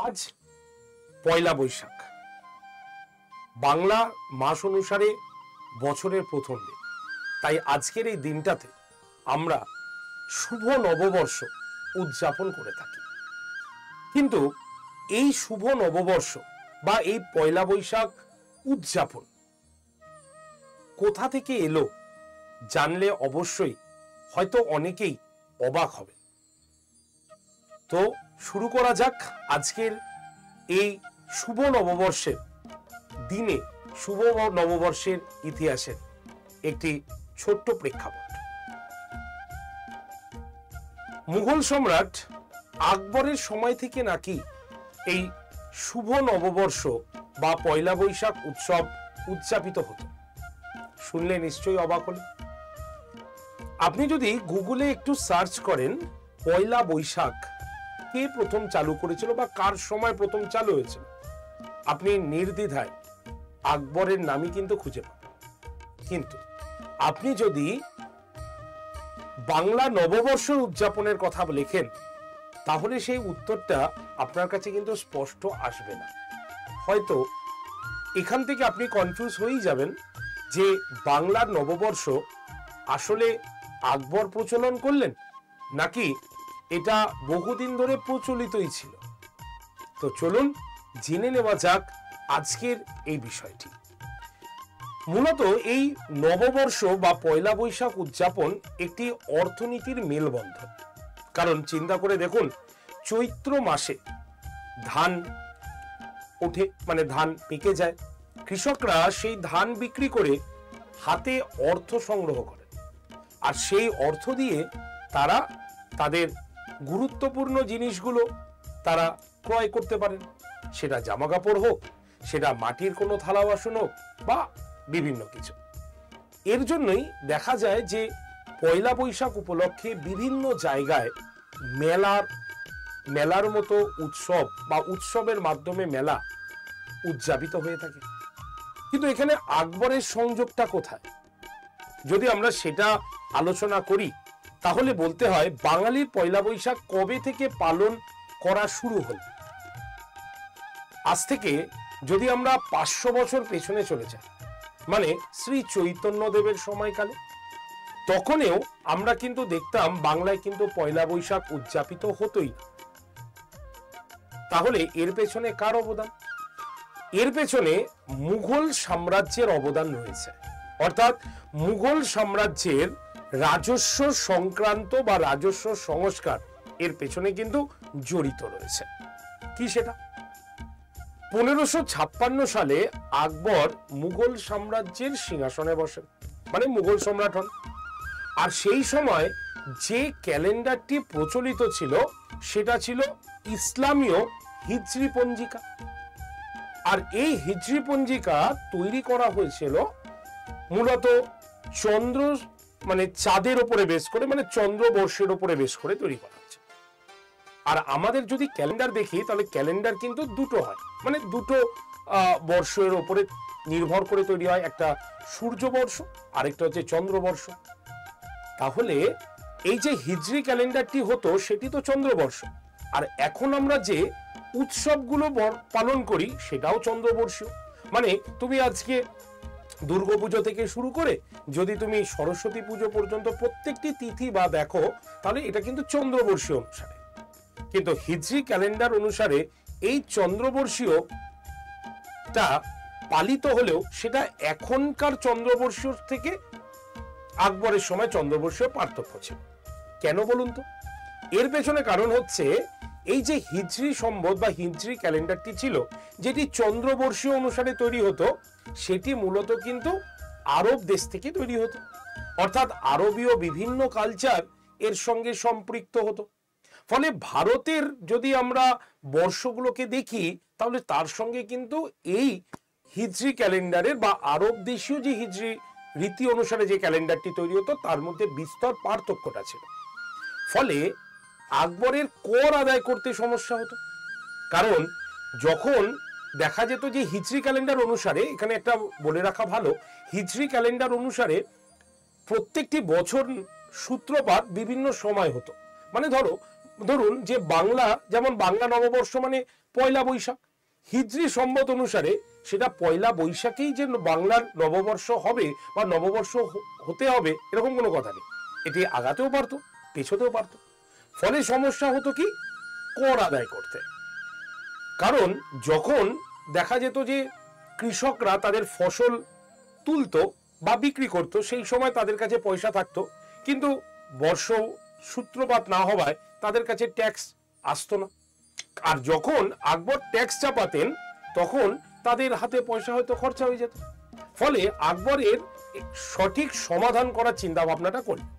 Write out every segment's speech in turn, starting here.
আজ পয়লা বৈশাখ, বাংলা মাস অনুসারে বছরের প্রথম দিন। তাই আজকের এই দিনটাতে আমরা শুভ নববর্ষ উদযাপন করে থাকি। কিন্তু এই শুভ নববর্ষ বা এই পয়লা বৈশাখ উদযাপন কোথা থেকে এলো জানলে অবশ্যই হয়তো অনেকেই অবাক হবে। তো শুরু করা যাক আজকের এই শুভ নববর্ষের দিনে শুভ নববর্ষের ইতিহাসের একটি ছোট্ট প্রেক্ষাপট। মুঘল সম্রাট আকবরের সময় থেকে নাকি এই শুভ নববর্ষ বা পয়লা বৈশাখ উৎসব উদযাপিত হতো। শুনলে নিশ্চয়ই অবাক হলেন। আপনি যদি গুগলে একটু সার্চ করেন পয়লা বৈশাখ কে প্রথম চালু করেছিল বা কার সময় প্রথম চালু হয়েছিল, আপনি নির্দ্বিধায় আকবরের নামই কিন্তু খুঁজে পাবেন। কিন্তু আপনি যদি বাংলা নববর্ষ উদযাপনের কথা লেখেন তাহলে সেই উত্তরটা আপনার কাছে কিন্তু স্পষ্ট আসবে না। হয়তো এখান থেকে আপনি কনফিউজ হয়েই যাবেন যে বাংলার নববর্ষ আসলে আকবর প্রচলন করলেন নাকি এটা বহুদিন ধরে প্রচলিতই ছিল। তো চলুন জেনে নেওয়া যাক আজকের এই বিষয়টি। মূলত এই নববর্ষ বা পয়লা বৈশাখ উদযাপন একটি অর্থনীতির মেলবন্ধন। কারণ চিন্তা করে দেখুন, চৈত্র মাসে ধান ওঠে, মানে ধান পেকে যায়, কৃষকরা সেই ধান বিক্রি করে হাতে অর্থ সংগ্রহ করেন, আর সেই অর্থ দিয়ে তারা তাদের গুরুত্বপূর্ণ জিনিসগুলো তারা ক্রয় করতে পারেন। সেটা জামা কাপড় হোক, সেটা মাটির কোনো থালা বাসন হোক বা বিভিন্ন কিছু। এর জন্যই দেখা যায় যে পয়লা বৈশাখ উপলক্ষে বিভিন্ন জায়গায় মেলার মতো উৎসব বা উৎসবের মাধ্যমে মেলা উদযাপিত হয়ে থাকে। কিন্তু এখানে আকবরের সংযোগটা কোথায়? যদি আমরা সেটা আলোচনা করি তাহলে বলতে হয় বাঙালির পয়লা বৈশাখ কবে থেকে পালন করা শুরু হল। আজ থেকে যদি আমরা 500 বছর পেছনে চলে যাই, মানে শ্রী চৈতন্যদেবের সময়কালে, তখনেও আমরা কিন্তু দেখতাম বাংলায় কিন্তু পয়লা বৈশাখ উদযাপিত হতোই। তাহলে এর পেছনে কার অবদান? এর পেছনে মুঘল সাম্রাজ্যের অবদান রয়েছে। অর্থাৎ মুঘল সাম্রাজ্যের রাজস্ব সংক্রান্ত বা রাজস্ব সংস্কার এর পেছনে কিন্তু জড়িত রয়েছে। কি সেটা? 1556 সালে আকবর মুঘল সাম্রাজ্যের সিংহাসনে বসেন, মানে মুঘল সম্রাট হন। আর সেই সময় যে ক্যালেন্ডারটি প্রচলিত ছিল সেটা ছিল ইসলামীয় হিজরি পঞ্জিকা। আর এই হিজরি পঞ্জিকা তৈরি করা হয়েছিল মূলত চন্দ্র, মানে চাঁদের উপরে বেশ করে, মানে চন্দ্রবর্ষের উপরে বেশ করে তৈরি করা হয়েছে। আর আমাদের যদি ক্যালেন্ডার দেখি তাহলে ক্যালেন্ডার কিন্তু দুটো হয়, মানে দুটো বর্ষের উপরে নির্ভর করে তৈরি হয়, একটা সূর্যবর্ষ আর একটা হচ্ছে চন্দ্রবর্ষ। তাহলে এই যে হিজরি ক্যালেন্ডারটি হতো সেটি তো চন্দ্রবর্ষ, আর এখন আমরা যে উৎসবগুলো পালন করি সেটাও চন্দ্রবর্ষীয়। মানে তুমি আজকে দুর্গাপুজো থেকে শুরু করে যদি তুমি সরস্বতী পুজো পর্যন্ত প্রত্যেকটি তিথি বা দেখো তাহলে এটা কিন্তু চন্দ্রবর্ষীয় অনুসারে। কিন্তু হিজরি ক্যালেন্ডার অনুসারে এই চন্দ্রবর্ষীয়টা পালিত হলেও সেটা এখনকার চন্দ্রবর্ষীয় থেকে আকবরের সময় চন্দ্রবর্ষীয় পার্থক্য ছিল। কেন বলুন তো? এর পেছনে কারণ হচ্ছে এই যে হিজরি সম্বত বা হিজরি ক্যালেন্ডারটি ছিল, যেটি চন্দ্রবর্ষীয় অনুসারে তৈরি হতো, সেটি মূলত কিন্তু আরব দেশ থেকে তৈরি হতো। অর্থাৎ আরবীয় বিভিন্ন কালচার এর সঙ্গে সম্পৃক্ত হতো। ফলে ভারতের যদি আমরা বর্ষগুলোকে দেখি তাহলে তার সঙ্গে কিন্তু এই হিজরি ক্যালেন্ডারের বা আরব দেশীয় যে হিজরি রীতি অনুসারে যে ক্যালেন্ডারটি তৈরি হতো তার মধ্যে বিস্তর পার্থক্যটা ছিল। ফলে আকবরের কর আদায় করতে সমস্যা হতো। কারণ যখন দেখা যেত যে হিজরি ক্যালেন্ডার অনুসারে, এখানে একটা বলে রাখা ভালো, হিজরি ক্যালেন্ডার অনুসারে প্রত্যেকটি বছর সূত্রপাত বিভিন্ন সময় হতো। মানে ধরো ধরুন যে বাংলা, যেমন বাংলা নববর্ষ মানে পয়লা বৈশাখ, হিজরি সম্বত অনুসারে সেটা পয়লা বৈশাখেই যে বাংলার নববর্ষ হবে বা নববর্ষ হতে হবে এরকম কোনো কথা নেই। এটি আগাতেও পারতো, পেছোতেও পারতো। ফলে সমস্যা হতো কি, কর আদায় করতে। কারণ যখন দেখা যেত যে কৃষকরা তাদের ফসল তুলতো বা বিক্রি করতো, সেই সময় তাদের কাছে পয়সা থাকতো, কিন্তু বর্ষ সূত্রপাত না হওয়ায় তাদের কাছে ট্যাক্স আসতো না। আর যখন আকবর ট্যাক্স চাপাতেন তখন তাদের হাতে পয়সা হয়তো খরচা হয়ে যেত। ফলে আকবরের সঠিক সমাধান করার চিন্তা ভাবনাটা করলেন।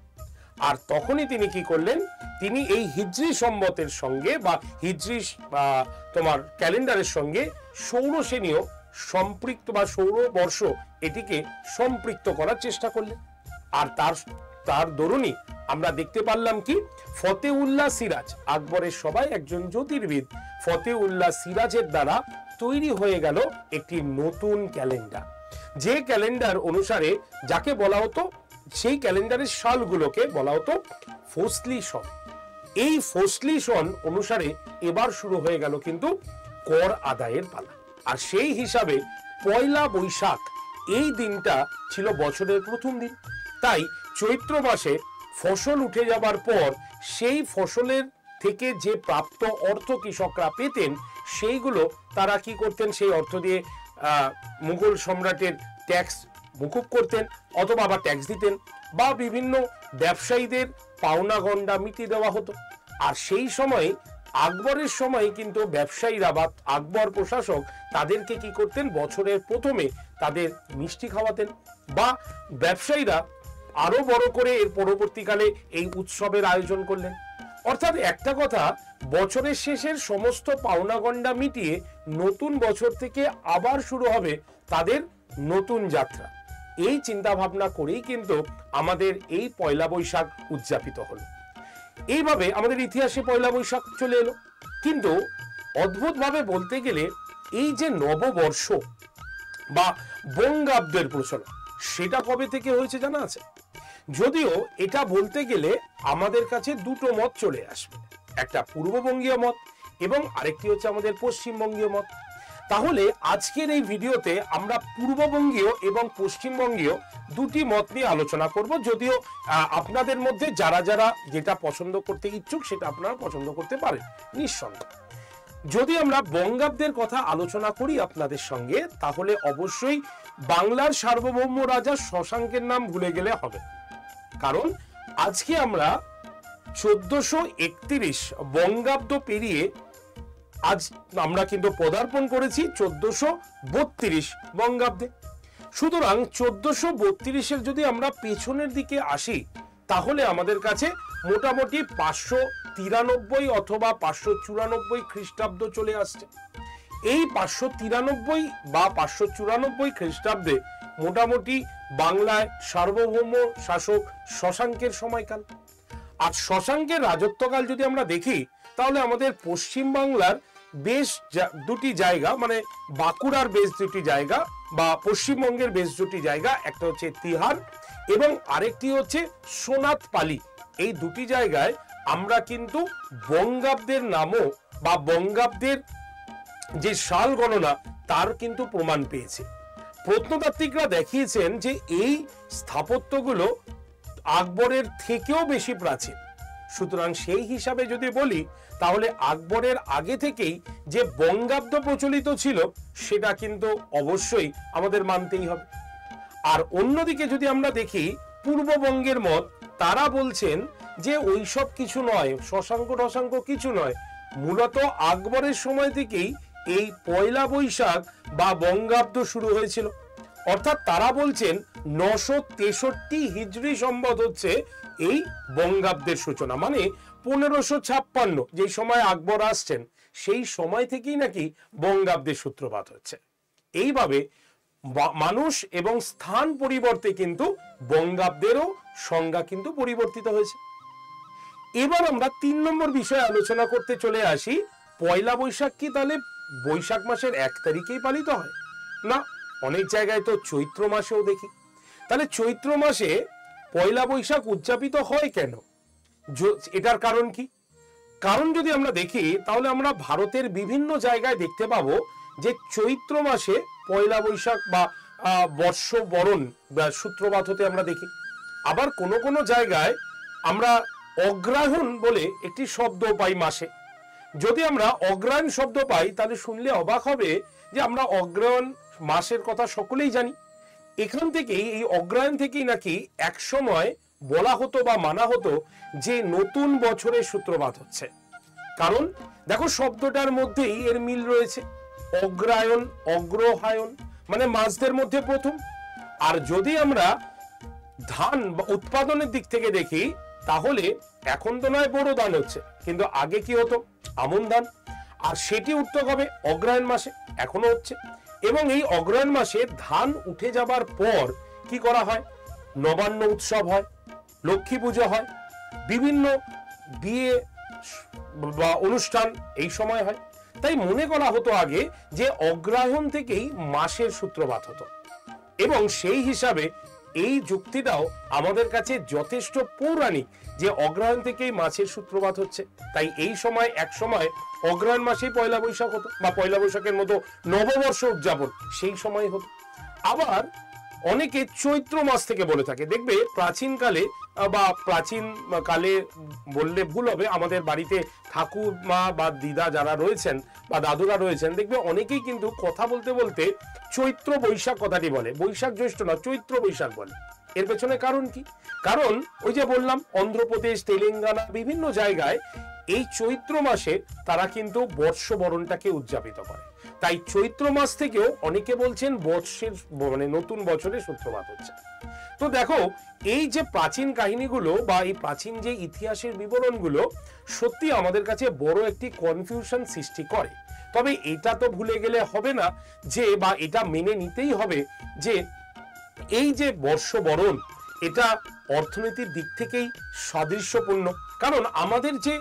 আর তখনই তিনি কি করলেন, তিনি এই হিজরি সম্বতের সঙ্গে বা হিজরি তোমার ক্যালেন্ডারের সঙ্গে সৌরসেনীয় সম্পৃক্ত বা সৌরবর্ষ এটিকে সম্পৃক্ত করার চেষ্টা করলেন। আর তার দরুনই আমরা দেখতে পারলাম কি, ফতেউল্লাহ সিরাজ, আকবরের সবাই একজন জ্যোতির্বিদ, ফতেউল্লাহ সিরাজের দ্বারা তৈরি হয়ে গেল একটি নতুন ক্যালেন্ডার, যে ক্যালেন্ডার অনুসারে যাকে বলা হতো, সেই ক্যালেন্ডারের সালগুলোকে বলা হতো ফসলি সন। এই ফসলি সন অনুসারে এবার শুরু হয়ে গেল কিন্তু কর আদায়ের পালা। আর সেই হিসাবে পয়লা বৈশাখ এই দিনটা ছিল বছরের প্রথম দিন। তাই চৈত্র মাসে ফসল উঠে যাবার পর সেই ফসলের থেকে যে প্রাপ্ত অর্থ কৃষকরা পেতেন, সেইগুলো তারা কি করতেন, সেই অর্থ দিয়ে মুঘল সম্রাটের ট্যাক্স মুকুব করতেন, অথবা আবার ট্যাক্স দিতেন, বা বিভিন্ন ব্যবসায়ীদের পাওনা গন্ডা মিটিয়ে দেওয়া হতো। আর সেই সময় আকবরের সময় কিন্তু ব্যবসায়ীরা বা আকবর প্রশাসক তাদেরকে কি করতেন, বছরের প্রথমে তাদের মিষ্টি খাওয়াতেন, বা ব্যবসায়ীরা আরো বড় করে এর পরবর্তীকালে এই উৎসবের আয়োজন করলেন। অর্থাৎ একটা কথা, বছরের শেষের সমস্ত পাওনা গন্ডা মিটিয়ে নতুন বছর থেকে আবার শুরু হবে তাদের নতুন যাত্রা। এই চিন্তা ভাবনা করেই কিন্তু আমাদের এই পয়লা বৈশাখ উদযাপিত হলো। এইভাবে আমাদের ইতিহাসে পয়লা বৈশাখ চলে এলো। কিন্তু অদ্ভুতভাবে বলতে গেলে এই যে নববর্ষ বা বঙ্গাব্দের প্রচলন, সেটা কবে থেকে হয়েছে জানা আছে? যদিও এটা বলতে গেলে আমাদের কাছে দুটো মত চলে আসবে, একটা পূর্ববঙ্গীয় মত এবং আরেকটি হচ্ছে আমাদের পশ্চিমবঙ্গীয় মত। তাহলে আজকের এই ভিডিওতে আমরা পূর্ববঙ্গীয় এবং পশ্চিমবঙ্গীয় দুটি মত নিয়ে আলোচনা করব। যদিও আপনাদের মধ্যে যারা যারা যেটা পছন্দ করতে ইচ্ছুক সেটা আপনারা পছন্দ করতে পারেন নিঃসন্দেহে। যদি আমরা বঙ্গাব্দের কথা আলোচনা করি আপনাদের সঙ্গে, তাহলে অবশ্যই বাংলার সার্বভৌম রাজা শশাঙ্কের নাম ভুলে গেলে হবে। কারণ আজকে আমরা 1431 বঙ্গাব্দ পেরিয়ে আজ আমরা কিন্তু পদার্পণ করেছি 1432 বঙ্গাব্দে। সুতরাং 1432-এর যদি আমরা পেছনের দিকে আসি, তাহলে আমাদের কাছে মোটামুটি 593 অথবা 594 খ্রিস্টাব্দ চলে আসছে। এই 593 বা 594 খ্রিস্টাব্দে মোটামুটি বাংলায় সার্বভৌম শাসক শশাঙ্কের সময়কাল। আর শশাঙ্কের রাজত্বকাল যদি আমরা দেখি, তাহলে আমাদের পশ্চিম বাংলার বেশ দুটি জায়গা, মানে বাঁকুড়ার বেশ দুটি জায়গা বা পশ্চিমবঙ্গের বেশ দুটি জায়গা, একটা হচ্ছে তিহার এবং আরেকটি হচ্ছে সোনাতপালি। এই দুটি জায়গায় আমরা কিন্তু বঙ্গাব্দের নামও বা বঙ্গাব্দের যে সাল গণনা তার কিন্তু প্রমাণ পেয়েছে। প্রত্নতাত্ত্বিকরা দেখিয়েছেন যে এই স্থাপত্যগুলো আকবরের থেকেও বেশি প্রাচীন। সুতরাং সেই হিসাবে যদি বলি, তাহলে আকবরের আগে থেকেই যে বঙ্গাব্দ প্রচলিত ছিল সেটা কিন্তু অবশ্যই আমাদের মানতেই হবে। আর অন্যদিকে যদি আমরা দেখি পূর্ববঙ্গের মত, তারা বলছেন যে ওইসব কিছু নয়, শশাঙ্ক কিছু নয়, মূলত আকবরের সময় থেকেই এই পয়লা বৈশাখ বা বঙ্গাব্দ শুরু হয়েছিল। অর্থাৎ তারা বলছেন 963 হিজরি সম্বত হচ্ছে এই বঙ্গাব্দের সূচনা, মানে 1556 যে সময় আকবর আসছেন সেই সময় থেকেই নাকি বঙ্গাব্দের সূত্রপাত হচ্ছে। এইভাবে মানুষ এবং স্থান পরিবর্তে কিন্তু বঙ্গাব্দেরও সংজ্ঞা কিন্তু পরিবর্তিত হয়েছে। এবার আমরা 3 নম্বর বিষয়ে আলোচনা করতে চলে আসি। পয়লা বৈশাখ কি তাহলে বৈশাখ মাসের 1 তারিখেই পালিত হয়? না, অনেক জায়গায় তো চৈত্র মাসেও দেখি। তাহলে চৈত্র মাসে পয়লা বৈশাখ উদযাপিত হয় কেন? এটার কারণ কি? কারণ যদি আমরা দেখি তাহলে আমরা ভারতের বিভিন্ন জায়গায় দেখতে পাবো যে চৈত্র মাসে পয়লা বৈশাখ বা বর্ষবরণ বা সূত্রপাত হতে আমরা দেখি। আবার কোনো কোনো জায়গায় আমরা অগ্রহায়ণ বলে একটি শব্দ পাই মাসে। যদি আমরা অগ্রহায়ণ শব্দ পাই তাহলে শুনলে অবাক হবে যে আমরা অগ্রহায়ণ মাসের কথা সকলেই জানি। এখান থেকেই, এই অগ্রহায়ণ থেকেই নাকি এক সময় বলা হতো বা মানা হতো যে নতুন বছরের সূত্রপাত হচ্ছে। কারণ দেখো শব্দটার মধ্যেই এর মিল রয়েছে। অগ্রহায়ণ, অগ্রহায়ণ মানে মাসদের মধ্যে প্রথম। আর যদি আমরা ধান বা উৎপাদনের দিক থেকে দেখি তাহলে এখন তো নয় বোরো ধান হচ্ছে, কিন্তু আগে কি হতো? আমন ধান। আর সেটি উঠতে হবে অগ্রহায়ণ মাসে, এখনো হচ্ছে। এবং এই অগ্রহায়ণ মাসে ধান উঠে যাবার পর কি করা হয়? নবান্ন উৎসব হয়, লক্ষ্মী পুজো হয়, বিভিন্ন বিয়ে বা অনুষ্ঠান এই সময় হয়। তাই মনে করা হতো আগে যে অগ্রহায়ণ থেকেই মাসের সূত্রপাত হতো, এবং সেই হিসাবে এই যুক্তিটাও আমাদের কাছে যথেষ্ট পৌরাণিক যে অগ্রহায়ণ থেকেই মাসের সূত্রপাত হচ্ছে। তাই এই সময় এক সময় অগ্রহায়ণ মাসেই পয়লা বৈশাখ হতো, বা পয়লা বৈশাখের মতো নববর্ষ উদযাপন সেই সময় হতো। আবার অনেকে চৈত্র মাস থেকে বলে থাকে। দেখবে প্রাচীনকালে বা প্রাচীন কালে বললে ভুল হবে, আমাদের বাড়িতে ঠাকুরমা বা দিদা যারা রয়েছেন বা দাদুরা রয়েছেন, দেখবে অনেকেই কিন্তু কথা বলতে বলতে চৈত্র বৈশাখ কথাটি বলে। বৈশাখ জ্যৈষ্ঠ না, চৈত্র বৈশাখ বলে। এর পেছনে কারণ কি? কারণ ওই যে বললাম অন্ধ্রপ্রদেশ, তেলেঙ্গানা বিভিন্ন জায়গায় এই চৈত্র মাসে তারা কিন্তু বর্ষবরণটাকে উদযাপিত করে। তাই চৈত্র মাস থেকেও অনেকে বলছেন বর্ষের মানে নতুন বছরের সূত্রপাত হচ্ছে। তো দেখো এই যে প্রাচীন কাহিনীগুলো বা এই প্রাচীন যে ইতিহাসের বিবরণগুলো সত্যি আমাদের কাছে বড় একটি কনফিউশন সৃষ্টি করে। তবে এটা তো ভুলে গেলে হবে না যে, বা এটা মেনে নিতেই হবে যে এই যে বর্ষবরণ এটা অর্থনীতির দিক থেকেই সাদৃশ্যপূর্ণ। কারণ আমাদের যে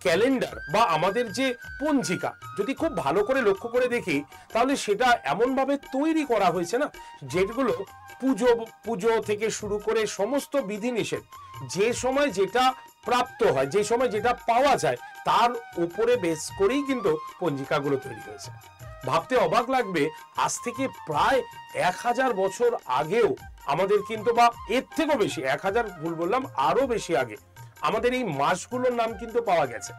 ক্যালেন্ডার বা আমাদের যে পঞ্জিকা যদি খুব ভালো করে লক্ষ্য করে দেখি তাহলে সেটা এমনভাবে তৈরি করা হয়েছে না, যেগুলো পুজো থেকে শুরু করে সমস্ত বিধিনিষেধ যে সময় যেটা প্রাপ্ত হয়, যে সময় যেটা পাওয়া যায় তার উপরে বেস করেই কিন্তু পঞ্জিকাগুলো তৈরি হয়েছে। ভাবতে অবাক লাগবে, আজ থেকে প্রায় 1000 বছর আগেও আমাদের কিন্তু, বা এর থেকেও বেশি, 1000 ভুল বললাম, আরো বেশি আগে আমাদের এই মাসগুলোর নাম কিন্তু পাওয়া গেছে,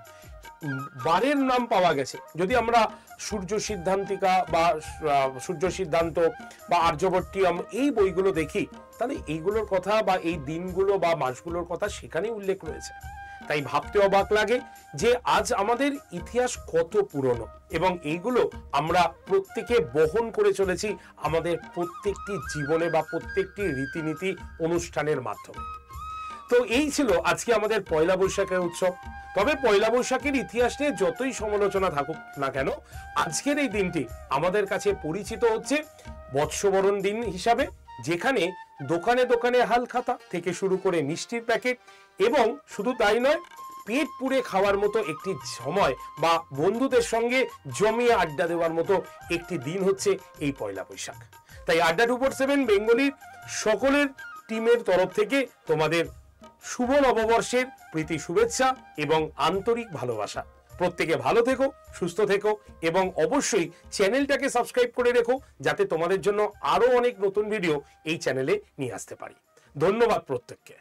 বারের নাম পাওয়া গেছে। যদি আমরা সূর্য সিদ্ধান্তিকা বা সূর্য সিদ্ধান্ত বা আর্যভট্টিয়ম এই বইগুলো দেখি তাহলে এইগুলোর কথা বা এই দিনগুলো বা মাসগুলোর কথা সেখানেই উল্লেখ রয়েছে। তাই ভাবতে অবাক লাগে যে আজ আমাদের ইতিহাস কত পুরনো, এবং এইগুলো আমরা প্রত্যেকে বহন করে চলেছি আমাদের প্রত্যেকটি জীবনে বা প্রত্যেকটি রীতিনীতি অনুষ্ঠানের মাধ্যমে। তো এই ছিল আজকে আমাদের পয়লা বৈশাখের উৎসব। তবে পয়লা বৈশাখের ইতিহাস নিয়ে যতই সমালোচনা থাকুক না কেন, আজকের এই দিনটি আমাদের কাছে পরিচিত হচ্ছে বর্ষবরণ দিন হিসাবে, যেখানে দোকানে দোকানে হালখাতা থেকে শুরু করে মিষ্টির প্যাকেট, এবং শুধু তাই নয়, পেট পুড়ে খাওয়ার মতো একটি সময় বা বন্ধুদের সঙ্গে জমিয়ে আড্ডা দেওয়ার মতো একটি দিন হচ্ছে এই পয়লা বৈশাখ। তাই আড্ডা 247 বেঙ্গলির সকলের টিমের তরফ থেকে তোমাদের শুভ নববর্ষের প্রীতি শুভেচ্ছা এবং আন্তরিক ভালোবাসা। প্রত্যেকে ভালো থেকো, সুস্থ থেকো, এবং অবশ্যই চ্যানেলটাকে সাবস্ক্রাইব করে রেখো যাতে তোমাদের জন্য আরো অনেক নতুন ভিডিও এই চ্যানেলে নিয়ে আসতে পারি। ধন্যবাদ প্রত্যেককে।